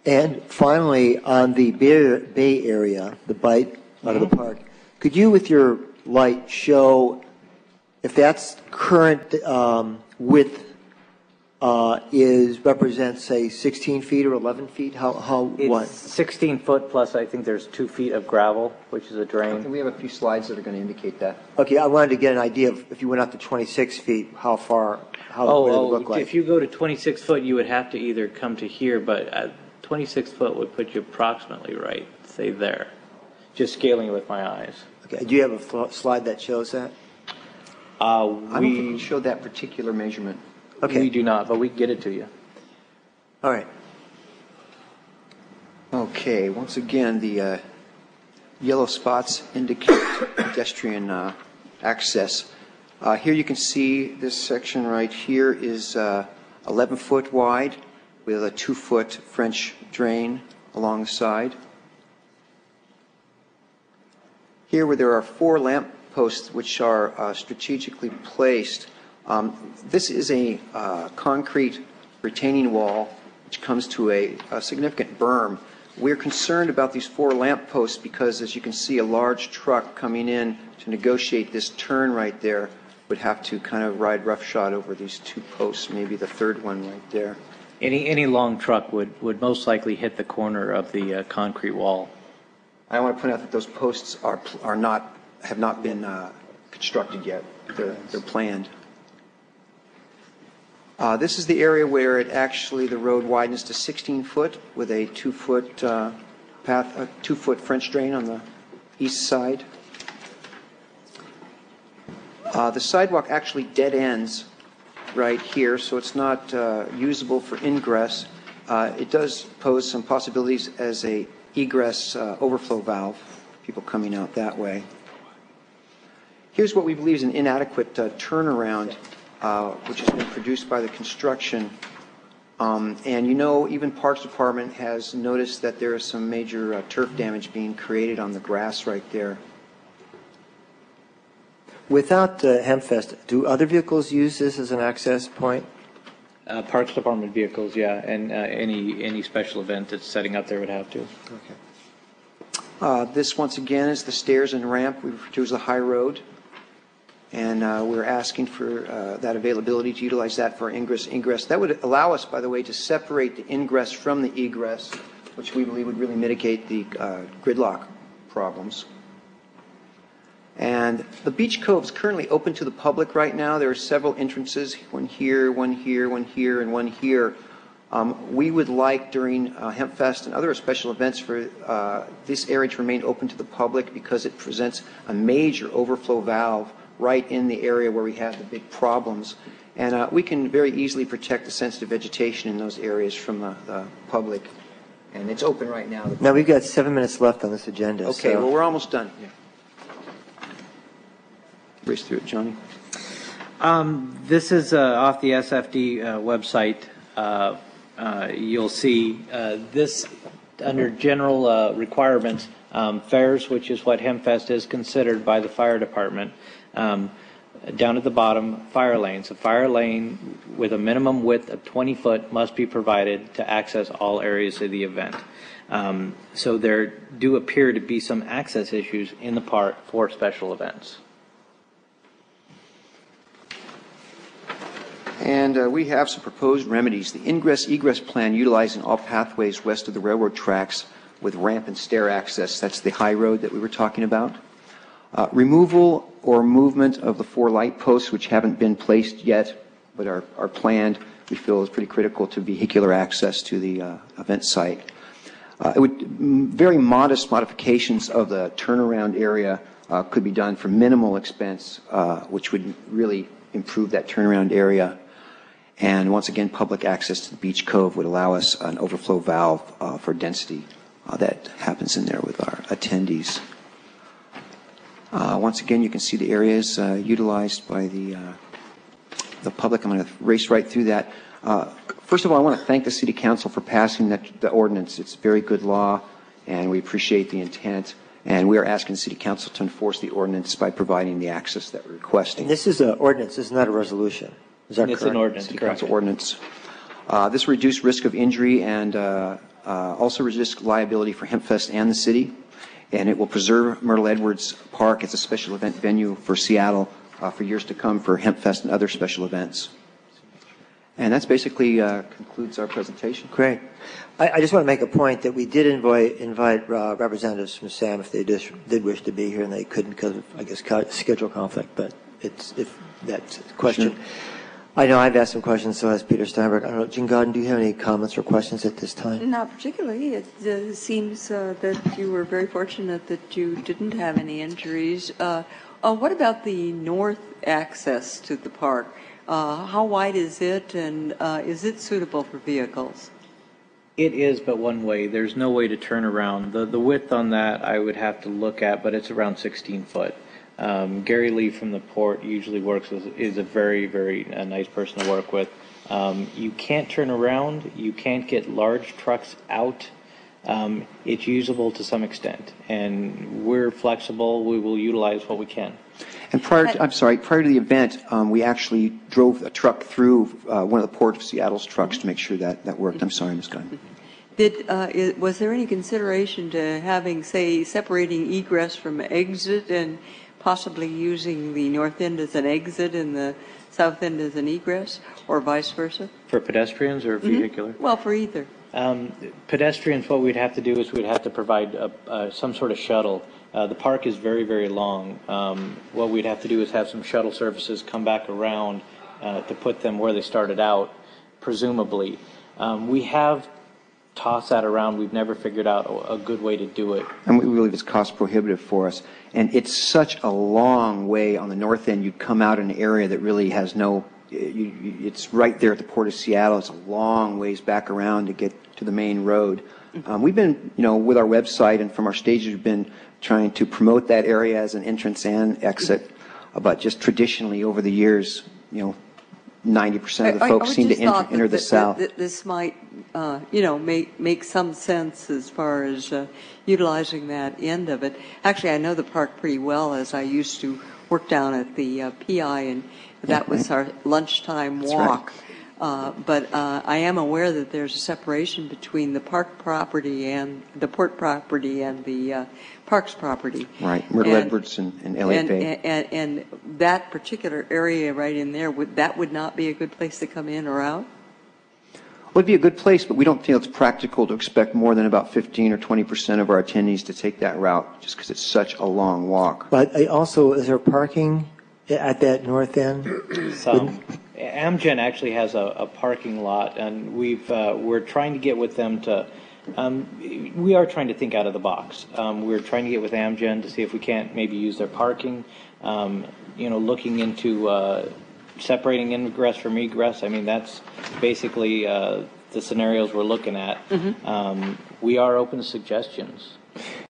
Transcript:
And finally, on the Bay Area, the bite out of the park, could you, with your light, show if that's current width represents, say, 16 feet or 11 feet? What? It's 16 foot plus I think there's 2 feet of gravel, which is a drain. And we have a few slides that are going to indicate that. Okay, I wanted to get an idea of if you went out to 26 feet, how what it would look like. If you go to 26 foot, you would have to either come to here, but 26 foot would put you approximately right, say there. Just scaling it with my eyes. Okay, do you have a slide that shows that? I don't think we showed that particular measurement. Okay. We do not, but we can get it to you. All right. Okay, once again, the yellow spots indicate pedestrian access. Here you can see this section right here is 11 foot wide with a 2 foot French drain along the side. Here where there are 4 lamp posts which are strategically placed. This is a concrete retaining wall which comes to a significant berm. We're concerned about these 4 lamp posts because, as you can see, a large truck coming in to negotiate this turn right there would have to kind of ride roughshod over these 2 posts, maybe the 3rd one right there. Any long truck would most likely hit the corner of the concrete wall. I want to point out that those posts have not been constructed yet. They're planned. This is the area where the road widens to 16 foot with a 2 foot path, a 2 foot French drain on the east side. The sidewalk actually dead ends right here, so it's not usable for ingress. It does pose some possibilities as a egress overflow valve, people coming out that way. Here's what we believe is an inadequate turnaround, which has been produced by the construction. And even Parks Department has noticed that there is some major turf damage being created on the grass right there. Without Hempfest, do other vehicles use this as an access point? Parks Department vehicles, yeah, and any special event that's setting up there would have to. Okay. This, once again, is the stairs and ramp we refer to as the high road. And we're asking for that availability to utilize that for ingress. That would allow us, by the way, to separate the ingress from the egress, which we believe would really mitigate the gridlock problems. And the beach cove is currently open to the public right now. There are several entrances, one here, one here, one here, and one here. We would like during Hempfest and other special events for this area to remain open to the public because it presents a major overflow valve right in the area where we have the big problems. And we can very easily protect the sensitive vegetation in those areas from the public. And it's open right now. Now we've got 7 minutes left on this agenda. Okay, well, we're almost done. Yeah. Race through it, Johnny. This is off the SFD website. You'll see this under general requirements, fares, which is what Hempfest is considered by the fire department. Down at the bottom, fire lanes. A fire lane with a minimum width of 20 foot must be provided to access all areas of the event. So there do appear to be some access issues in the park for special events. And we have some proposed remedies. The ingress-egress plan utilizing all pathways west of the railroad tracks with ramp and stair access. That's the high road that we were talking about. Removal or movement of the 4 light posts which haven't been placed yet but are planned, we feel is pretty critical to vehicular access to the event site. Very modest modifications of the turnaround area could be done for minimal expense, which would really improve that turnaround area. And once again, public access to the beach cove would allow us an overflow valve for density that happens in there with our attendees. Once again, you can see the areas utilized by the public. I'm going to race right through that. First of all, I want to thank the City Council for passing the ordinance. It's very good law, and we appreciate the intent. And we are asking the City Council to enforce the ordinance by providing the access that we're requesting. And this is an ordinance. This is not a resolution. Is that correct? It's an ordinance. City Council ordinance. This reduced risk of injury and also reduce liability for Hempfest and the city, and it will preserve Myrtle Edwards Park as a special event venue for Seattle for years to come for Hempfest and other special events. And that's basically concludes our presentation. Great. I just want to make a point that we did invite representatives from SAM if they did wish to be here, and they couldn't because of, I guess, schedule conflict, but if that's a question. Sure. I know I've asked some questions, so has Peter Steinberg. I don't know, Jean Godden, do you have any comments or questions at this time? Not particularly. It seems that you were very fortunate that you didn't have any injuries. What about the north access to the park? How wide is it, and is it suitable for vehicles? It is, but one way. There's no way to turn around. The width on that I would have to look at, but it's around 16 foot. Gary Lee from the port usually is a very, very nice person to work with. You can't turn around. You can't get large trucks out. It's usable to some extent, and we're flexible. We will utilize what we can. And prior to the event, we actually drove a truck through one of the Port of Seattle's trucks to make sure that worked. I'm sorry, Ms. Gunn. Was there any consideration to having, say, separating egress from exit and possibly using the north end as an exit and the south end as an egress, or vice versa? For pedestrians or vehicular? Well, for either. Pedestrians, what we'd have to do is we'd have to provide some sort of shuttle. The park is very, very long. What we'd have to do is have some shuttle services come back around to put them where they started out, presumably. We have tossed that around. We've never figured out a good way to do it. And we believe it's cost prohibitive for us. And it's such a long way on the north end. You'd come out in an area that really has no, it's right there at the Port of Seattle. It's a long ways back around to get to the main road. We've been, with our website and from our stages, we've been trying to promote that area as an entrance and exit. But just traditionally over the years, 90% of the folks seem to enter the south. This might, make some sense as far as utilizing that end of it. Actually, I know the park pretty well, as I used to work down at the PI, and that was our lunchtime walk. Right. But I am aware that there's a separation between the park property and the port property and the parks property. Right, Myrtle Edwards and Elliott Bay. And that particular area right in there, that would not be a good place to come in or out? Well, it'd be a good place, but we don't feel it's practical to expect more than about 15 or 20% of our attendees to take that route, just because it's such a long walk. But also, is there parking at that north end? Amgen actually has a parking lot, and we're trying to get with them to. We are trying to think out of the box. We're trying to get with Amgen to see if we can't maybe use their parking. Looking into separating ingress from egress. I mean, that's basically the scenarios we're looking at. We are open to suggestions.